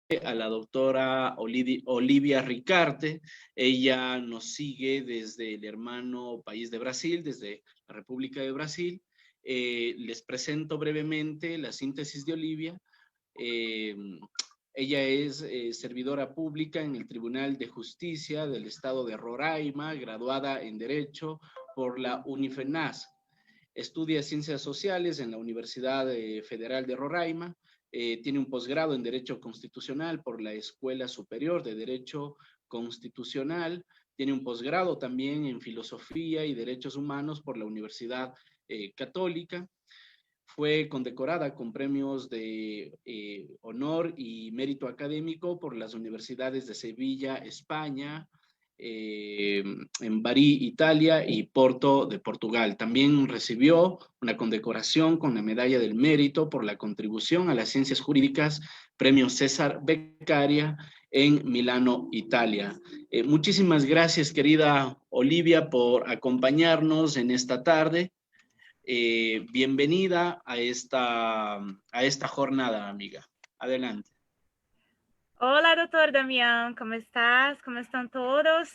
a la doctora Olivia Ricarte. Ella nos sigue desde el hermano país de Brasil, desde la República de Brasil. Les presento brevemente la síntesis de Olivia. Eh, Ella es servidora pública en el Tribunal de Justicia del Estado de Roraima, graduada en Derecho por la Unifenas. Estudia Ciencias Sociales en la Universidad Federal de Roraima. Tiene un posgrado en Derecho Constitucional por la Escuela Superior de Derecho Constitucional. Tiene un posgrado también en Filosofía y Derechos Humanos por la Universidad Católica. Fue condecorada con premios de honor y mérito académico por las universidades de Sevilla, España, en Bari, Italia, y Porto de Portugal. También recibió una condecoración con la Medalla del Mérito por la contribución a las ciencias jurídicas, premio César Beccaria, en Milano, Italia. Muchísimas gracias, querida Olivia, por acompañarnos en esta tarde. Bienvenida a esta jornada, amiga. Adelante. Hola, doctor Damián, ¿cómo estás? ¿Cómo están todos?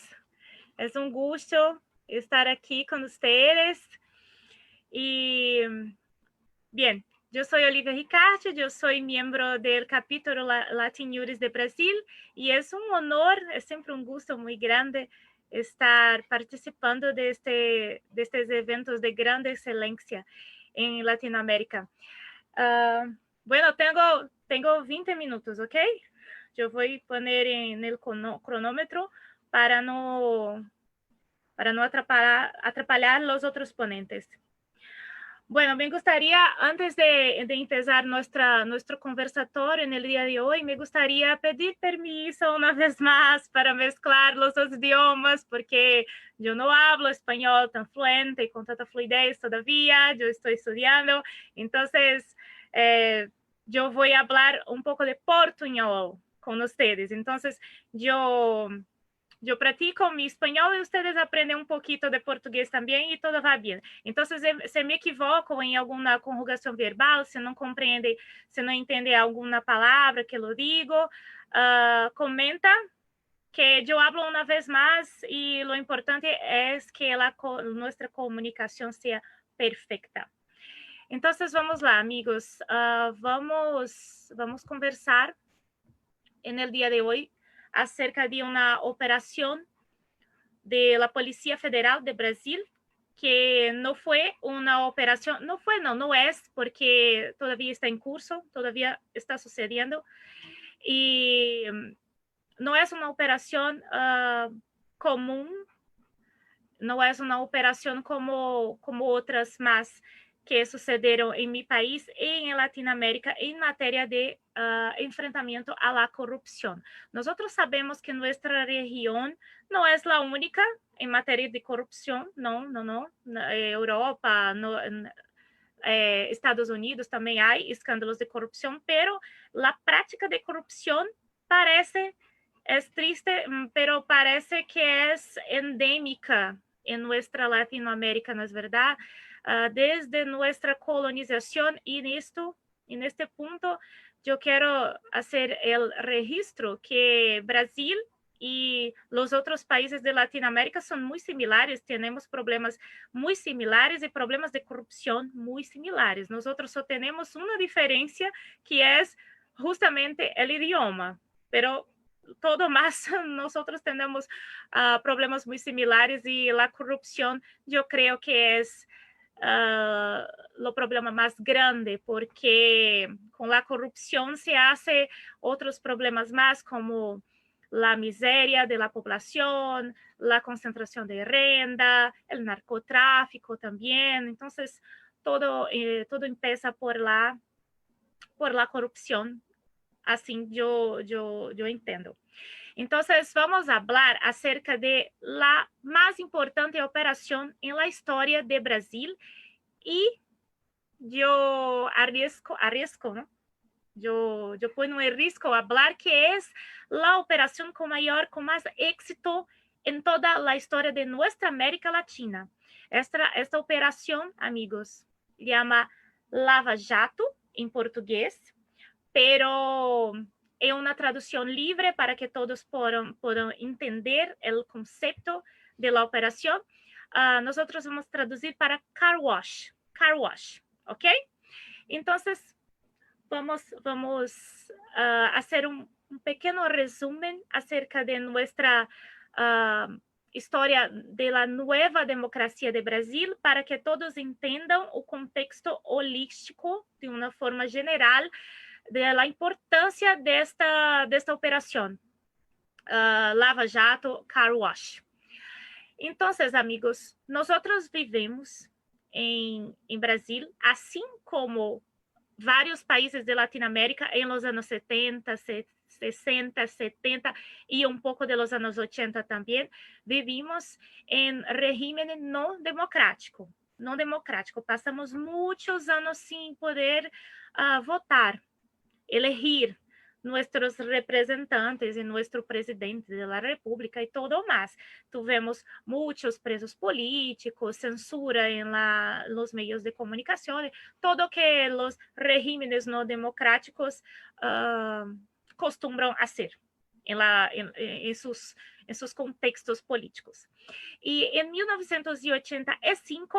Es un gusto estar aquí con ustedes. Y bien, yo soy Olivia Ricarte, yo soy miembro del capítulo Latin Juris de Brasil y es un honor, es siempre un gusto muy grande estar participando de estos eventos de gran excelencia en Latinoamérica. Bueno, tengo 20 minutos, ¿ok? Yo voy a poner en el cronómetro para no atrapalhar los otros ponentes. Bueno, me gustaría, antes de empezar nuestro conversatorio en el día de hoy, me gustaría pedir permiso una vez más para mezclar los dos idiomas, porque yo no hablo español tan fluente y con tanta fluidez todavía, yo estoy estudiando, entonces yo voy a hablar un poco de portuñol con ustedes. Entonces, yo practico mi español y ustedes aprenden un poquito de portugués también y todo va bien. Entonces, se me equivoco en alguna conjugación verbal, se no comprende, se no entiende alguna palabra que lo digo, comenta que yo hablo una vez más y lo importante es que nuestra comunicación sea perfecta. Entonces, vamos lá, amigos. Vamos conversar en el día de hoy acerca de una operación de la Policía Federal de Brasil, que no fue una operación, no es, porque todavía está en curso, todavía está sucediendo, y no es una operación común, no es una operación como otras más que sucederam em meu país e em Latinoamérica em matéria de enfrentamento à la corrupção. Nós sabemos que nossa região não é a única em matéria de corrupção, não. Na Europa, Estados Unidos também há escândalos de corrupção, pero a prática de corrupção parece, é triste, pero parece que é endêmica em nossa Latinoamérica, não é verdade? Desde nuestra colonización y en este punto yo quiero hacer el registro que Brasil y los otros países de Latinoamérica son muy similares, tenemos problemas muy similares y problemas de corrupción muy similares. Nosotros solo tenemos una diferencia que es justamente el idioma, pero todo más nosotros tenemos problemas muy similares y la corrupción yo creo que es lo problema más grande, porque con la corrupción se hace otros problemas más como la miseria de la población, la concentración de renta, el narcotráfico también. Entonces, todo empieza por la corrupción. Así yo entiendo. Entonces, vamos a hablar acerca de la más importante operación en la historia de Brasil y yo arriesgo, ¿no? Yo pongo en riesgo hablar que es la operación con más éxito en toda la historia de nuestra América Latina. Esta operación, amigos, llama Lava Jato en portugués, pero é uma tradução livre para que todos possam entender o conceito da operação. Nós vamos traduzir para car wash, ok? Então, vamos fazer um pequeno resumo acerca de nossa história da nova democracia de Brasil, para que todos entendam o contexto holístico, de uma forma geral, da importância desta operação, Lava Jato, car wash. Então, amigos, nós vivemos em Brasil, assim como vários países de Latinoamérica em los anos 70, 60, 70 e um pouco de los anos 80 também, vivimos em regime não democrático. Passamos muitos anos sem poder votar, elegir nossos representantes e nosso presidente da República e todo mais. Tivemos muitos presos políticos, censura nos meios de comunicação, todo que os regímenes não democráticos costumam fazer em seus contextos políticos. E em 1985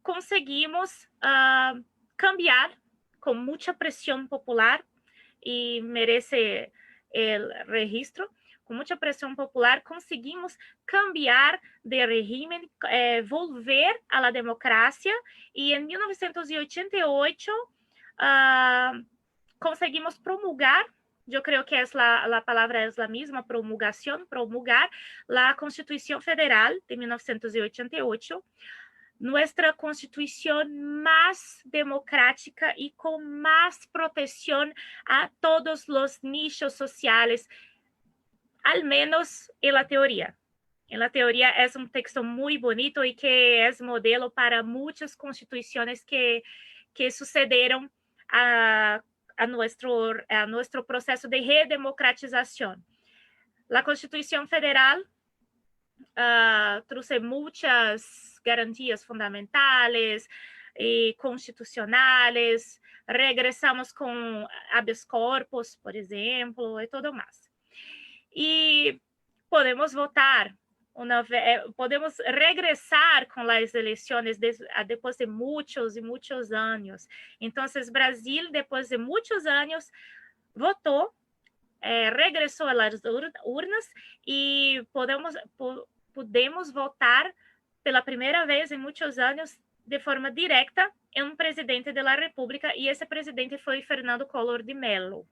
conseguimos cambiar com muita pressão popular, e merece o registro, com muita pressão popular, conseguimos cambiar de regime, volver à democracia, e em 1988 conseguimos promulgar, eu creio que a palavra é a mesma, promulgar a Constituição Federal de 1988, nuestra Constitución más democrática y con más protección a todos los nichos sociales, al menos en la teoría. En la teoría es un texto muy bonito y que es modelo para muchas constituciones que sucederam a nuestro proceso de redemocratización. La Constitución Federal trouxe muitas garantias fundamentais e constitucionais, regressamos com habeas corpus, por exemplo, e tudo mais. E podemos votar, podemos regressar com as eleições depois de muitos e muitos anos. Então, Brasil, depois de muitos anos, votou, regressou às urnas e podemos votar pela primeira vez em muitos anos de forma direta em um presidente da República, e esse presidente foi Fernando Collor de Mello.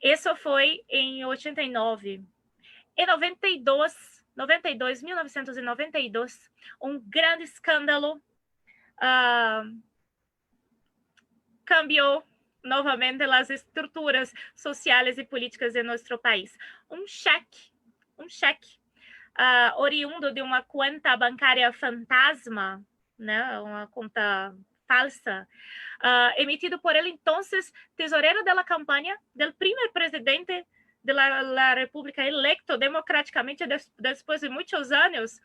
Isso foi em 89. Em 1992, um grande escândalo cambiou novamente as estruturas sociais e políticas de nosso país. Um cheque oriundo de uma conta bancária fantasma, né, uma conta falsa, emitido por ele, então, tesoureiro da campanha do primeiro presidente da República electo democraticamente depois de muitos anos,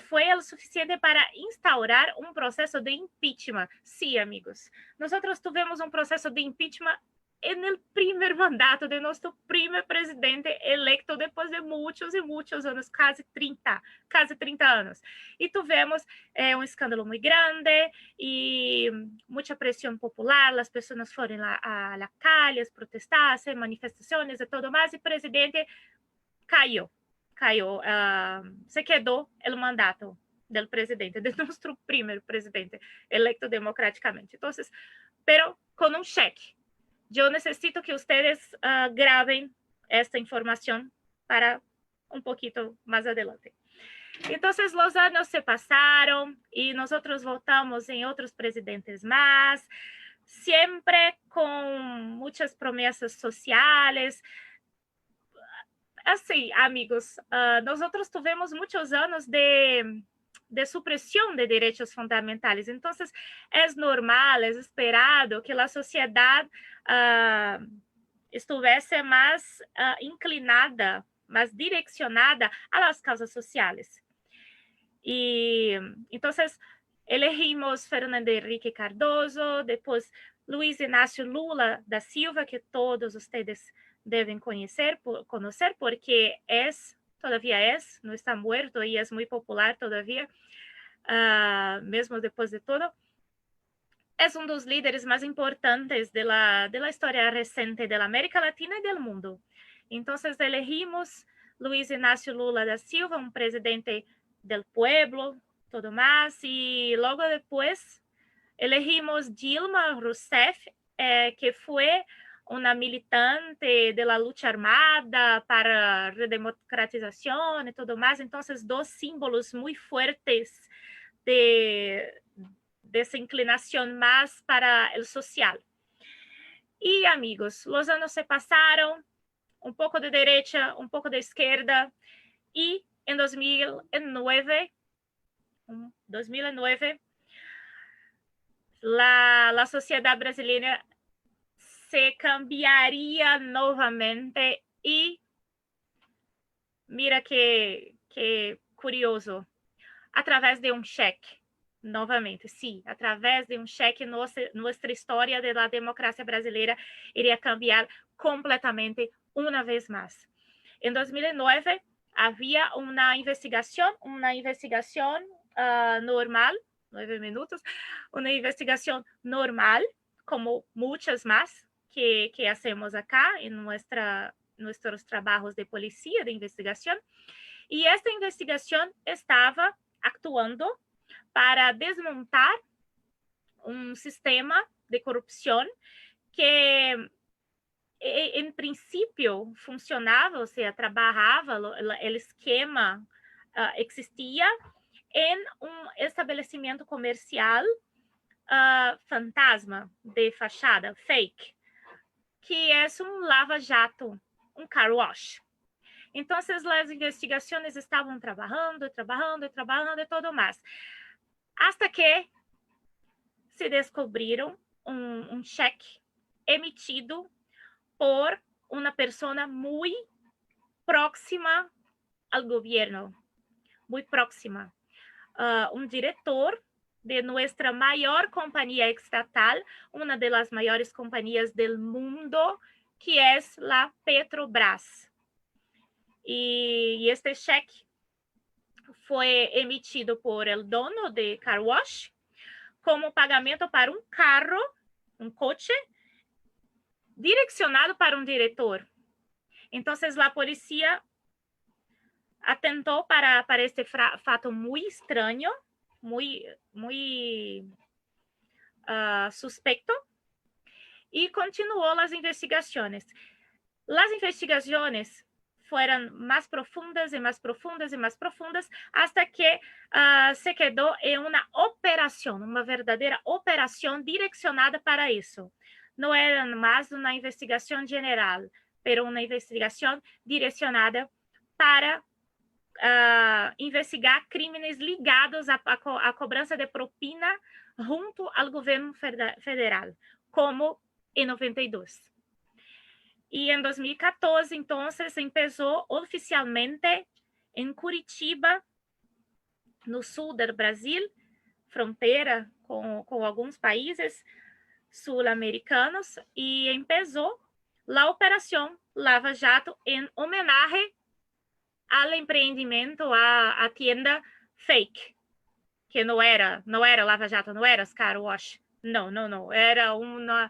foi o suficiente para instaurar um processo de impeachment. Sim, amigos, nós tivemos um processo de impeachment no primeiro mandato de nosso primeiro presidente electo depois de muitos e muitos anos, quase 30 anos. E tivemos um escândalo muito grande e muita pressão popular, as pessoas foram à calle, protestar, manifestações e tudo mais, e o presidente caiu, se quedou o mandato do presidente, de nosso primeiro presidente electo democraticamente. Então, pero com um cheque. Eu necessito que vocês gravem esta informação para um pouquinho mais adelante. Então, os anos se passaram e nós voltamos em outros presidentes mais, sempre com muitas promessas sociais. Assim, amigos, nós tivemos muitos anos de supressão de direitos fundamentais. Então, é normal, é esperado que a sociedade estivesse mais inclinada, mais direcionada às causas sociais. E, então, elegimos Fernando Henrique Cardoso, depois Luiz Inácio Lula da Silva, que todos vocês devem conhecer porque todavía no está muerto y es muy popular todavía, mesmo depois de todo. Es uno de los líderes más importantes de la historia reciente de la América Latina y del mundo. Entonces elegimos Luiz Inácio Lula da Silva, un presidente del pueblo, todo más, y luego después elegimos Dilma Rousseff, que fue una militante de la lucha armada para redemocratización y todo más. Entonces, dos símbolos muy fuertes de esa inclinación más para el social. Y amigos, los años se pasaron, un poco de derecha, un poco de izquierda, y en 2009 la sociedad brasileña se cambiaría nuevamente y mira que curioso, a través de un cheque, novamente, sí, a través de un cheque, nuestra historia de la democracia brasileña iría cambiar completamente una vez más. En 2009 había una investigación normal, 9 minutos, una investigación normal, como muchas más que hacemos acá en nuestros trabajos de policía, de investigación. Y esta investigación estaba actuando para desmontar un sistema de corrupción que en princípio funcionava, ou seja, trabalhava, o esquema existia em um estabelecimento comercial fantasma de fachada, fake, que é um lava-jato, um car wash. Então, as investigações estavam trabalhando e tudo mais. Hasta que se descobriram um cheque emitido por una persona muy próxima al gobierno, muy próxima. Un director de nuestra mayor compañía estatal, una de las mayores compañías del mundo, que es la Petrobras. Y este cheque fue emitido por el dono de Car Wash como pagamento para un carro, un coche, direccionado para un director. Entonces, la policía atentó para este fato muy extraño, muy suspecto, y continuó las investigaciones. Las investigaciones fueron más profundas y más profundas y más profundas hasta que se quedó en una operación, una verdadera operación direccionada para eso. No era más una investigación general, pero una investigación direccionada para investigar crímenes ligados à cobrança de propina junto ao governo federal, como em 92. E em 2014, então, começou oficialmente em Curitiba, no sul do Brasil, fronteira com alguns países sul-americanos, e começou a Operação Lava Jato em homenagem ao empreendimento, à tienda fake, que não era Lava Jato, não era Car Wash, não, era uma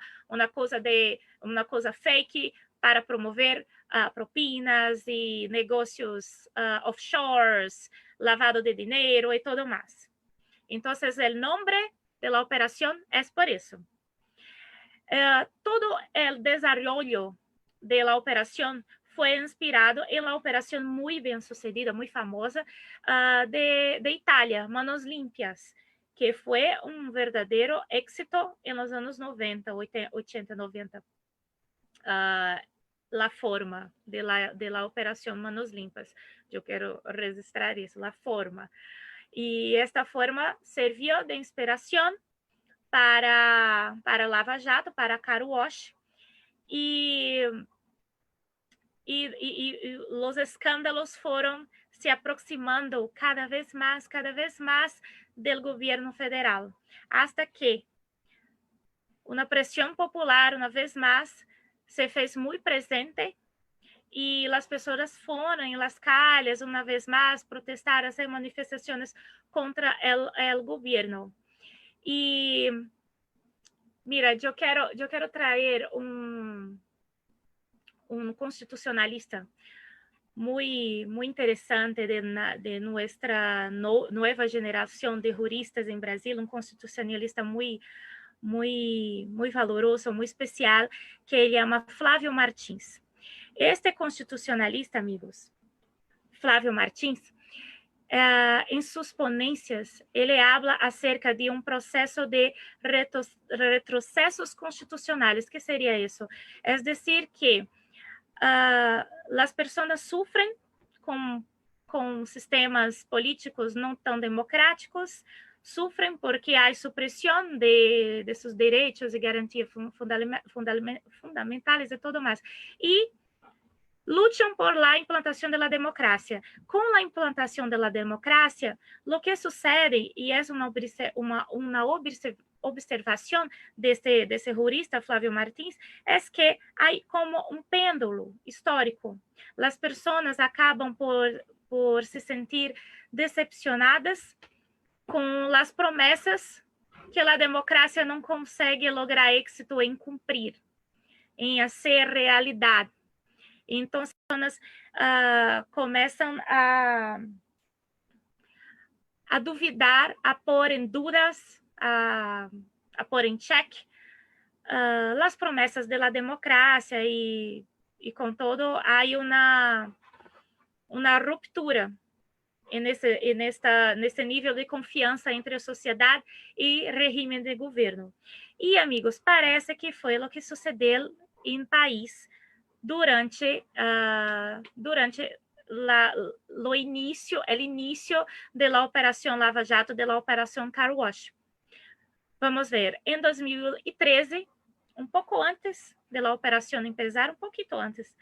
coisa fake para promover propinas e negócios offshores, lavado de dinheiro e tudo mais. Então, o nome da operação é por isso. Todo o desenvolvimento da operação foi inspirado em uma operação muito bem sucedida, muito famosa, de Itália, Manos Limpias, que foi um verdadeiro êxito nos anos 90, 80, 90. A forma da operação Manos Limpas. Eu quero registrar isso, a forma. E esta forma serviu de inspiração para Lava Jato, para Car Wash, e os escândalos foram se aproximando cada vez más del gobierno federal, hasta que una presión popular, una vez más, se fez muy presente y las personas fueron en las calles una vez más protestar, hacer manifestaciones contra el gobierno. Y mira, yo quiero traer un constitucionalista muy interesante de nuestra nueva generación de juristas en Brasil, un constitucionalista muy valoroso, muy especial, que llama Flávio Martins. Este constitucionalista, amigos, Flávio Martins, en sus ponencias, ele habla acerca de un proceso de retrocesos constitucionales. ¿Qué sería eso? Es decir, que las personas sufren con sistemas políticos no tan democráticos, sufren porque hay supresión de sus derechos y garantías fundamentales y todo más. Y luchan por la implantación de la democracia. Con la implantación de la democracia, lo que sucede, y es una observación de ese jurista, Flávio Martins, es que hay como un péndulo histórico. Las personas acaban por se sentir decepcionadas com as promessas que a democracia não consegue lograr êxito em cumprir, em ser realidade. Então, as pessoas começam a duvidar, a pôr em dúvidas, a pôr em xeque as promessas da democracia e com todo, há uma ruptura nesse nível de confiança entre a sociedade e regime de governo. E, amigos, parece que foi o que sucedeu em país durante o início da Operação Lava Jato, da Operação Car Wash. Vamos ver, em 2013, um pouco antes da operação empezar, um pouquinho antes,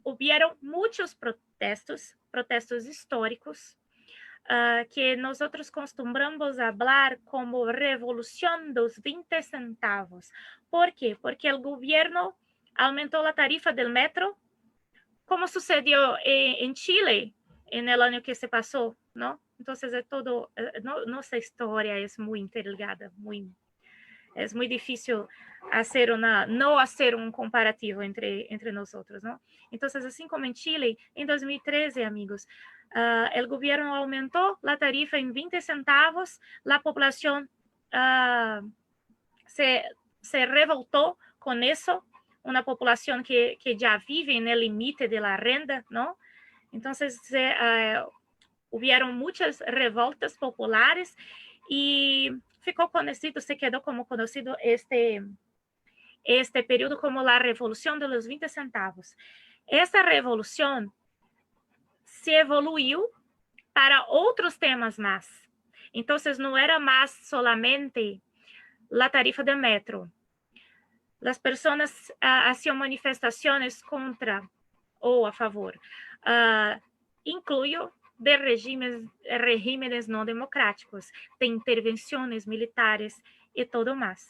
houveram muitos protestos históricos, que nós costumamos falar como revolução dos 20 centavos. ¿Por quê? Porque o governo aumentou a tarifa do metro, como sucedeu em Chile no ano que se passou, não? Então, nossa história é muito interligada, é muito difícil não fazer um comparativo entre nós outros, não? Então, assim como em Chile, em 2013, amigos, o governo aumentou a tarifa em 20 centavos, a população se revoltou com isso, uma população que já vive no limite da renda, não? Então, houveram muitas revoltas populares e se quedou como conhecido este período como a Revolução de los 20 centavos. Essa revolução se evoluiu para outros temas mais. Então, não era mais solamente a tarifa de metro. As pessoas faziam manifestações contra ou a favor. Incluiu de regimes não democráticos, de intervenções militares e todo mais.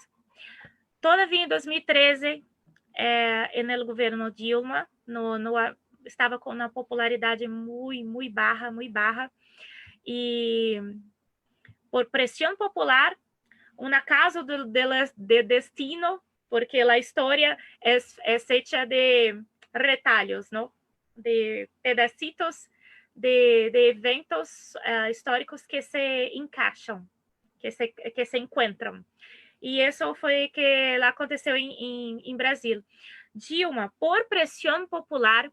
Todavia, em 2013, no governo Dilma, estava com uma popularidade muito baixa, e por pressão popular, um caso de destino, porque a história é hecha de retalhos, não? De pedacitos de eventos históricos que se encaixam, que se encontram. E isso foi que aconteceu em Brasil. Dilma, por pressão popular,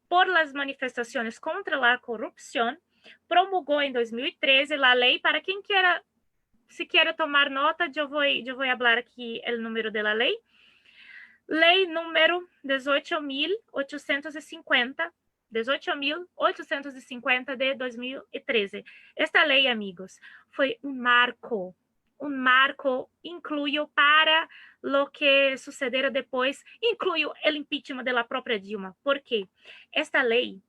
por las manifestações contra a corrupção, promulgou em 2013 a lei, para quem se quer tomar nota, eu vou falar aqui o número da lei. Lei número 18.850 de 2013. Esta lei, amigos, foi um marco un marco, incluyo para lo que sucederá depois, incluyo el impeachment de la própria Dilma. Por quê? Esta lei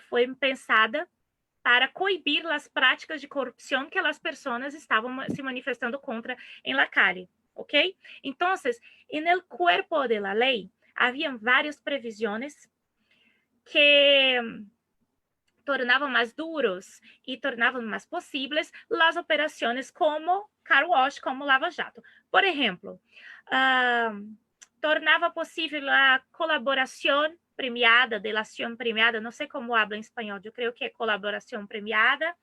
foi pensada para coibir as práticas de corrupção que as pessoas estavam se manifestando contra em la calle, ¿ok? Então, en el cuerpo de la ley, haviam várias previsões que tornavam mais duros e tornavam mais possíveis as operações como car wash, como Lava Jato. Por exemplo, tornava possível a colaboração premiada, delação premiada, não sei como habla em espanhol, eu creio que é colaboração premiada,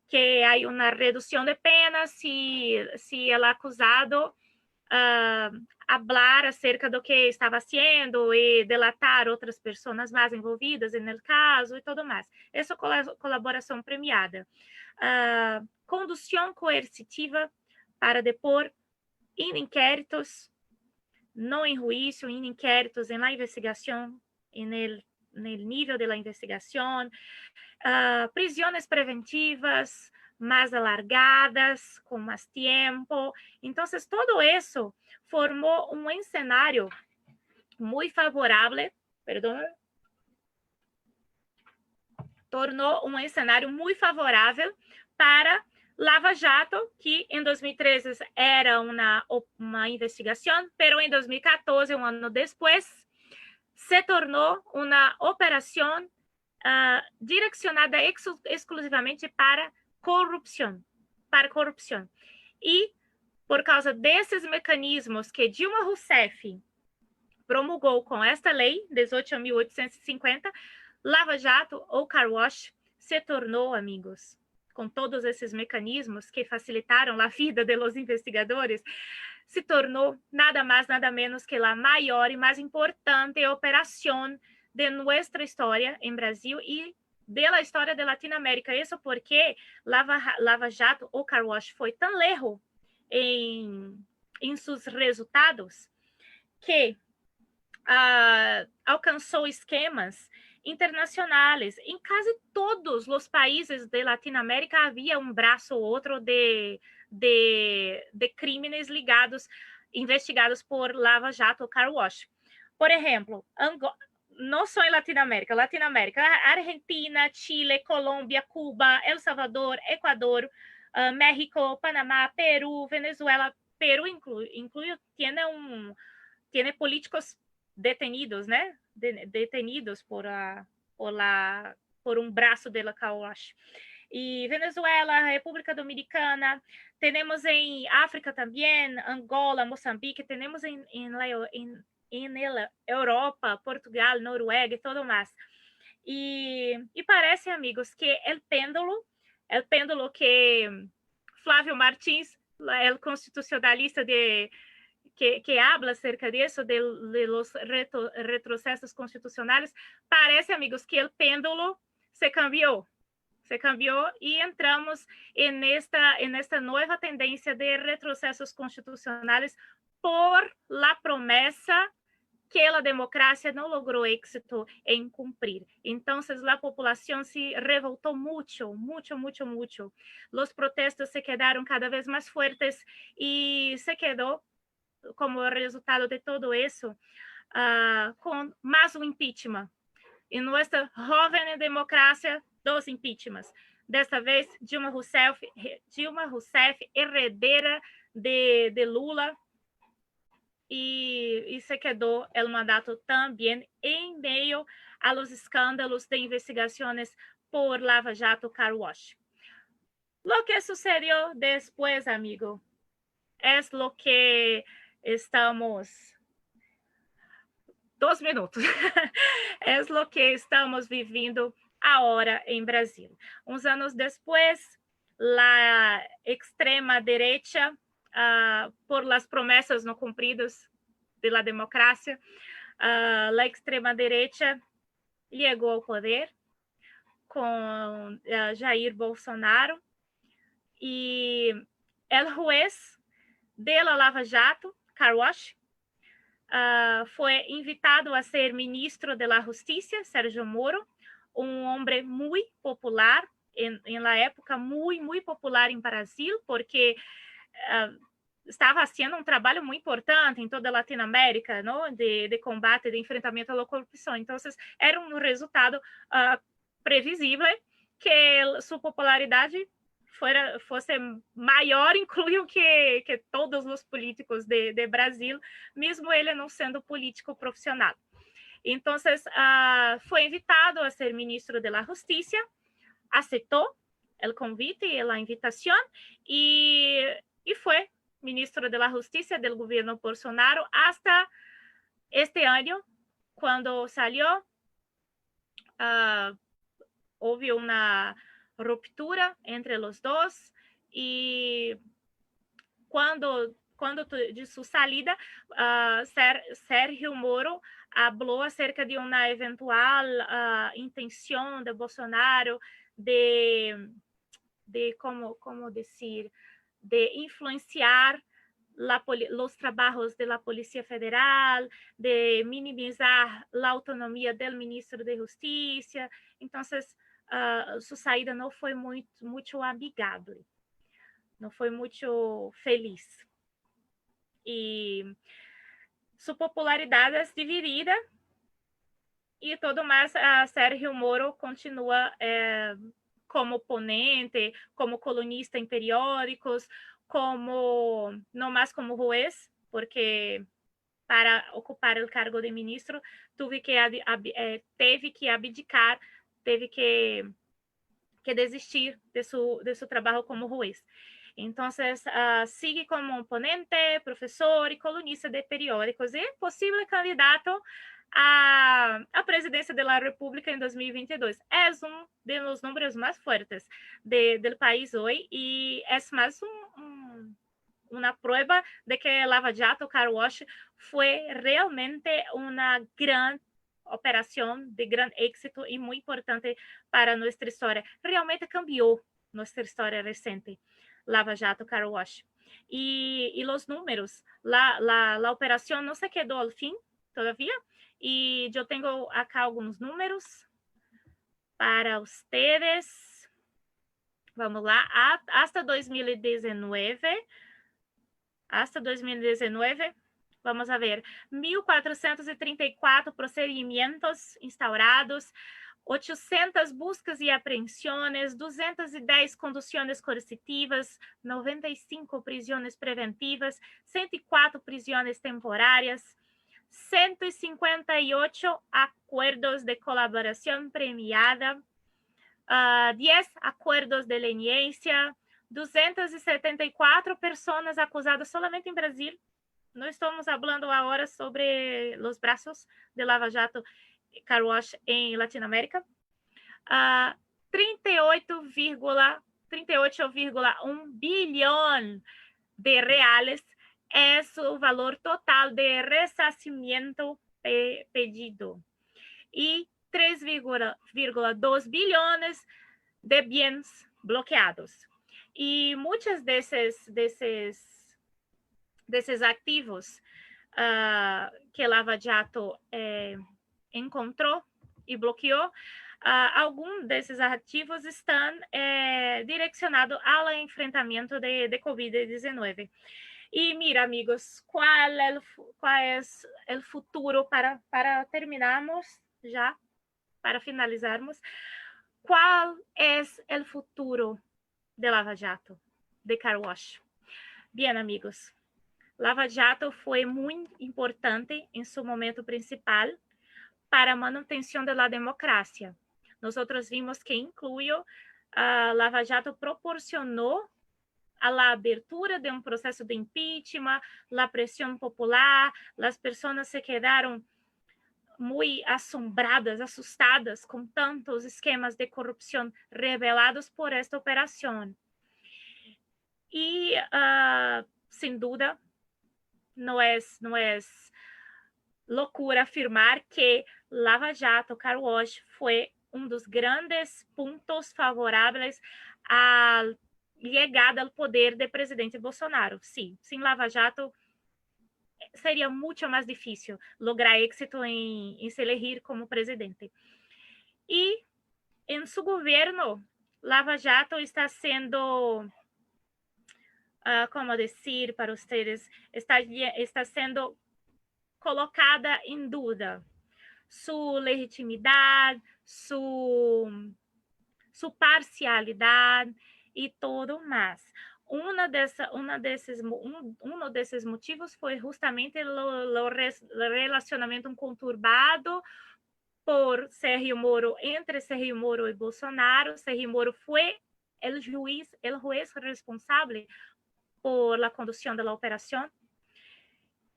que há uma redução de pena se o acusado hablar acerca do que estava sendo e delatar outras pessoas mais envolvidas no caso e tudo mais. Essa colaboração premiada. Condução coercitiva para depor em inquéritos, não em juízo, em inquéritos, em la investigação, no nível da investigação, prisões preventivas mais alargadas, com mais tempo. Então, todo isso formou um cenário muito favorável, tornou um cenário muito favorável para Lava Jato, que em 2013 era uma investigação, mas em 2014, um ano depois, se tornou uma operação direcionada exclusivamente para corrupção. E, por causa desses mecanismos que Dilma Rousseff promulgou com esta lei, 18.850, Lava Jato ou car wash se tornou, amigos, com todos esses mecanismos que facilitaram a vida dos investigadores, se tornou nada mais, nada menos que a maior e mais importante operação de nossa história em Brasil e da história de Latinoamérica. Isso porque Lava Jato ou car wash foi tão lejos em seus resultados que alcançou esquemas internacionais. Em quase todos os países de Latinoamérica havia um braço ou outro de crimes investigados por Lava Jato ou car wash. Por exemplo, não só em Latinoamérica, Argentina, Chile, Colômbia, Cuba, El Salvador, Equador, México, Panamá, Peru, Venezuela. Peru tiene políticos detenidos, né? Detenidos por um braço de la car wash. E Venezuela, República Dominicana, temos em África também, Angola, Moçambique, temos em Europa, Portugal, Noruega e tudo mais. E parece, amigos, que o pêndulo que Flávio Martins, o constitucionalista que habla acerca disso, de los retrocessos constitucionais, parece, amigos, que o pêndulo se cambiou e entramos nesta nova tendência de retrocessos constitucionais por la promessa que a democracia não logrou êxito em cumprir. Então, a população se revoltou muito. Os protestos se quedaram cada vez mais fortes e se quedou, como resultado de todo isso, com mais um impeachment. Em nossa jovem democracia, 2 impeachments. Desta vez, Dilma Rousseff, herdeira de Lula, e se quedou o mandato também em meio a los escândalos de investigações por Lava Jato, car wash. Lo que sucedió después, amigo, es lo que estamos... 2 minutos. Es lo que estamos vivendo agora em Brasil. Uns anos depois, a extrema direita, por las promessas não cumpridas da democracia, a extrema direita chegou ao poder com Jair Bolsonaro e o juez de la Lava Jato, car wash, foi invitado a ser ministro da Justiça, Sérgio Moro, um homem muito popular, em la época, muito popular em Brasil, porque estava haciendo un trabajo muy importante en toda Latinoamérica, ¿no? De combate, de enfrentamento a la corrupción. Entonces, era un resultado previsible que su popularidad fosse maior, incluso que todos os políticos de Brasil, mesmo ele não sendo político profissional. Então, foi invitado a ser ministro da Justiça, aceitou o convite e a invitação e foi ministro de la Justicia del gobierno Bolsonaro hasta este año, cuando salió, hubo una ruptura entre los dos y cuando de su salida, Sergio Moro habló acerca de una eventual intención de Bolsonaro de ¿cómo decir?, de influenciar los trabajos de la Policía Federal, de minimizar la autonomía del ministro de Justicia. Entonces, su saída no fue mucho amigable, no fue mucho feliz. Y su popularidad es dividida y todo más Sergio Moro continúa como ponente, como colunista en periódicos, no más como juez, porque para ocupar el cargo de ministro teve que abdicar, teve que desistir de su trabajo como juez. Entonces, sigue como ponente, profesor y columnista de periódicos y posible candidato a presidência da República em 2022. É de los números mais fortes del país hoje e é mais uma prova de que Lava Jato, Car Wash, foi realmente uma grande operação de grande êxito e muito importante para nossa história. Realmente cambiou nossa história recente, Lava Jato, Car Wash. E os números, a operação não se quedou ao fim, todavia. Y yo tengo acá algunos números para ustedes. Vamos lá. Hasta 2019. Vamos a ver. 1.434 procedimentos instaurados, 800 buscas y apreensões, 210 conduções coercitivas, 95 prisões preventivas, 104 prisões temporárias, 158 acuerdos de colaboración premiada, 10 acuerdos de leniência, 274 personas acusadas solamente en Brasil. No estamos hablando ahora sobre los brazos de Lava Jato Car Wash en Latinoamérica. 38,1 bilhão de reales es o valor total de ressarcimento pedido. Y 3,2 bilhões de bens bloqueados. Y muchos de esos activos que Lava Jato encontrou e bloqueou, alguns desses ativos estão direcionados ao enfrentamento de Covid-19. E mira, amigos, qual é o futuro para terminarmos já, para finalizarmos? Qual é o futuro de Lava Jato, de Car Wash? Bien, amigos, Lava Jato foi muito importante em seu momento principal para a manutenção da democracia. Nós vimos que incluiu Lava Jato proporcionou a la abertura de um processo de impeachment, la pressão popular, as pessoas se quedaram muito assombradas, assustadas com tantos esquemas de corrupção revelados por esta operação. E, sem dúvida, não é loucura afirmar que Lava Jato, Car Wash, foi dos grandes pontos favoráveis à chegada ao poder do presidente Bolsonaro. Sim, sem Lava Jato seria muito mais difícil lograr êxito em se elegir como presidente. E em seu governo, Lava Jato está sendo como decir para ustedes, está siendo colocada en duda su legitimidad, su parcialidad y todo más. Uno desses motivos foi justamente o relacionamento conturbado por Sérgio Moro, entre Sérgio Moro e Bolsonaro. Sérgio Moro foi o juiz responsável por la conducción de la operación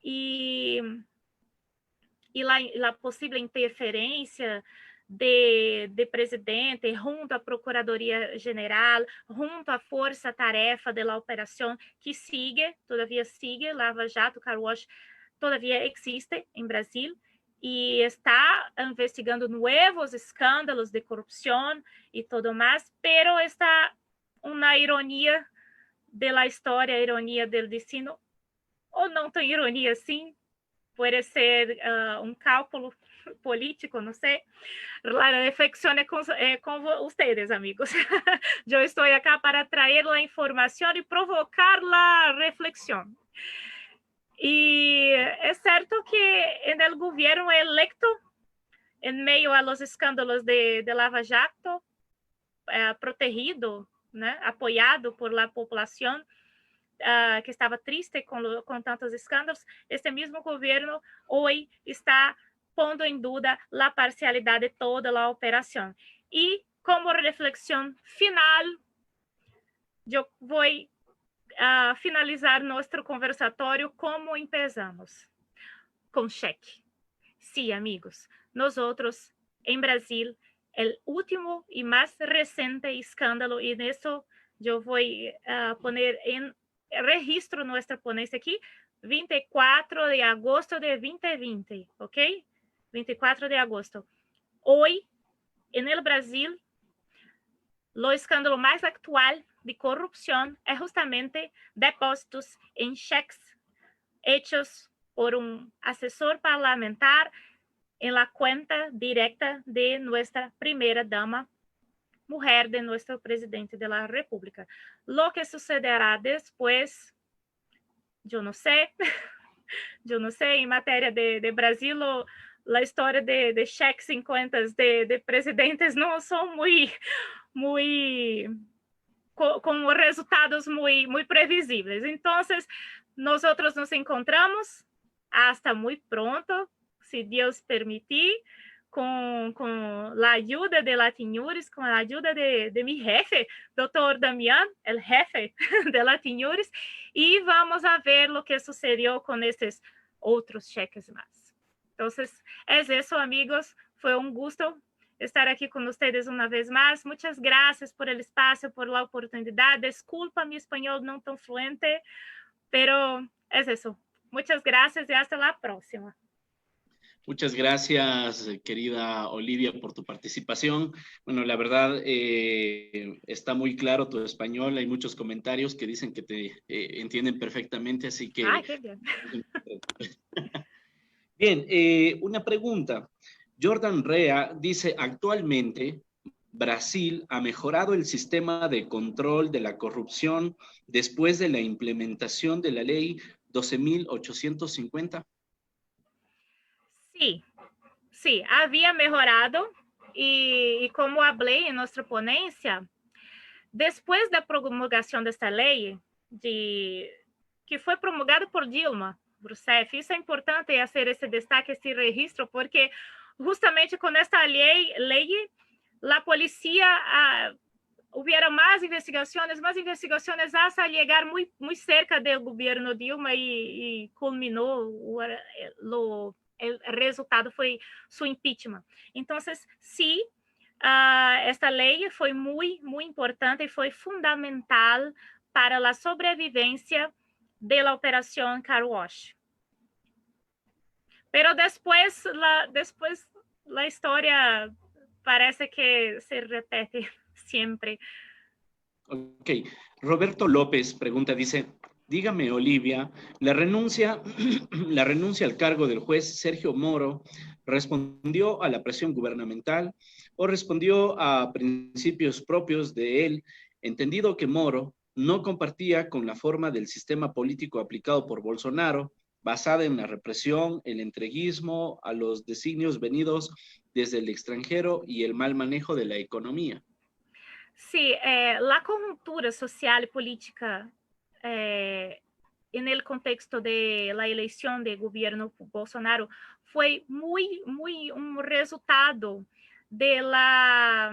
y la posible interferência de presidente junto à Procuradoria General, junto à força-tarefa da operação que todavia sigue, Lava Jato, Car Wash, todavia existe em Brasil e está investigando novos escândalos de corrupção e tudo mais, pero está uma ironia da história, ironia do destino, ou não tão ironia assim, pode ser um cálculo político, não sei. La reflexión con ustedes, amigos. Yo estoy acá para traer la información y provocar la reflexión. Y es cierto que en el gobierno electo, en medio a los escándalos de Lava Jato, protegido, ¿no? Apoyado por la población, que estaba triste con tantos escándalos, este mismo gobierno hoy está pondo em dúvida a parcialidade de toda a operação. E, como reflexão final, eu vou finalizar nosso conversatório como empezamos, com cheque. Sim, amigos, nós em Brasil, o último e mais recente escândalo, e nisso eu vou poner em registro nossa ponência aqui, 24 de agosto de 2020, ok? 24 de agosto. Hoy, en el Brasil, o escândalo mais atual de corrupção é justamente depósitos em cheques hechos por assessor parlamentar em la cuenta directa de nuestra primeira dama, mulher de nuestro presidente de la República. Lo que sucederá después, eu não sei. Eu não sei, em matéria de Brasil, a história de cheques em contas de presidentes não são com resultados muito previsíveis. Então, nós nos encontramos hasta muito pronto, se Deus permitir, com a ajuda de Latinhures, com a ajuda de meu jefe, Dr. Damián, o jefe de Latinhures, e vamos a ver o que sucedeu com esses outros cheques mais. Então, é isso, amigos. Foi gusto estar aqui com vocês uma vez mais. Muitas graças por el espaço, por la oportunidade. Desculpa mi espanhol não tão fluente, pero é isso. Muchas gracias y hasta la próxima. Muchas gracias, querida Olivia, por tu participación. Bueno, la verdad está muy claro tu español. Hay muchos comentarios que dicen que te entienden perfectamente, así que... ¡Ay, qué bien! Bien, una pregunta. Jordan Rea dice, actualmente Brasil ha mejorado el sistema de control de la corrupción después de la implementación de la ley 12.850. Sí, había mejorado y como hablé en nuestra ponencia, después de la promulgación de esta ley, que fue promulgada por Dilma Rousseff, isso é importante hacer esse destaque, esse registro, porque justamente com esta lei a polícia hubiera más investigaciones hasta llegar muy cerca del gobierno Dilma y culminó el resultado fue su impeachment. Entonces, sí, esta lei foi muito importante e foi fundamental para a sobrevivência da operação Car Wash. Pero después la historia parece que se repite siempre. Ok. Roberto López pregunta, dice, dígame, Olivia, ¿la renuncia al cargo del juez Sergio Moro respondió a la presión gubernamental o respondió a principios propios de él, entendido que Moro no compartía con la forma del sistema político aplicado por Bolsonaro, basada en la represión, el entreguismo a los designios venidos desde el extranjero y el mal manejo de la economía. Sí, la conjuntura social y política en el contexto de la elección de gobierno Bolsonaro fue muy un resultado de la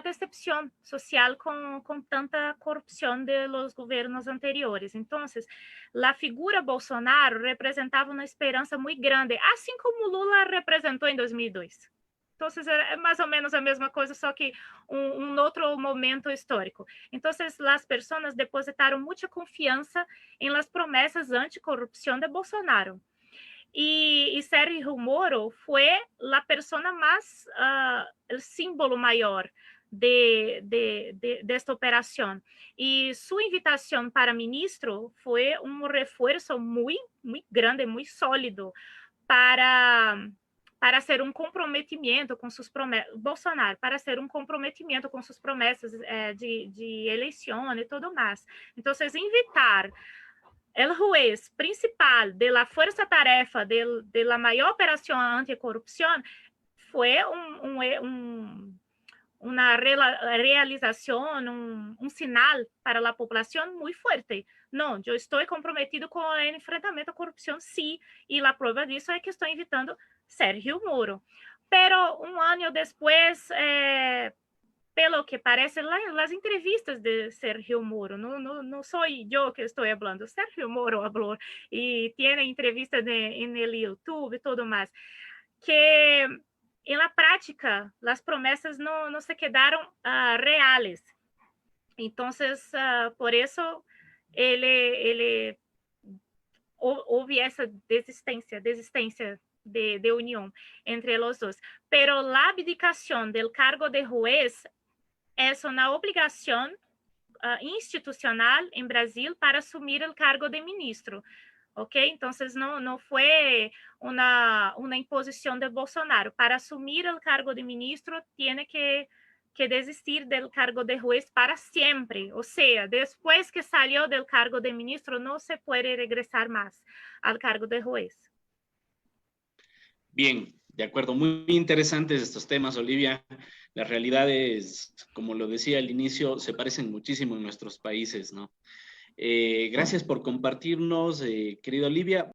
decepción social con tanta corrupción de los gobiernos anteriores. Entonces, la figura Bolsonaro representaba una esperanza muy grande, así como Lula representó en 2002. Entonces, é mais ou menos a mesma coisa, só que um outro momento histórico. Então, as pessoas depositaram muita confiança em las promessas anticorrupção de Bolsonaro. E Sérgio Moro foi a pessoa mais, o símbolo maior desta operação. E sua invitação para ministro foi um reforço muito grande, muito sólido para ser um comprometimento com suas promessas, Bolsonaro, para ser um comprometimento com suas promessas de eleição e tudo mais. Então, invitar o juez principal da força-tarefa da maior operação anticorrupção foi uma realização, um sinal para a população muito forte. Não, eu estou comprometido com o enfrentamento à corrupção, sim, e a prova disso é que estou invitando Sérgio Moro. Pero um ano depois, pelo que parece, as entrevistas de Sérgio Moro, não sou eu que estou falando, Sérgio Moro falou, e tem entrevistas no YouTube e tudo mais, que na prática, as promessas não se quedaram reais. Então, por isso, houve essa desistência de união entre os dois. Pero la abdicación del cargo de juez es una obligación institucional en Brasil para asumir el cargo de ministro. ¿Ok? Entonces, no fue una imposición de Bolsonaro. Para asumir el cargo de ministro, tiene que desistir del cargo de juez para siempre. O sea, después que salió del cargo de ministro, no se puede regresar más al cargo de juez. Bien, de acuerdo, muy interesantes estos temas, Olivia. Las realidades, como lo decía al inicio, se parecen muchísimo en nuestros países, ¿no? Gracias por compartirnos, querida Olivia.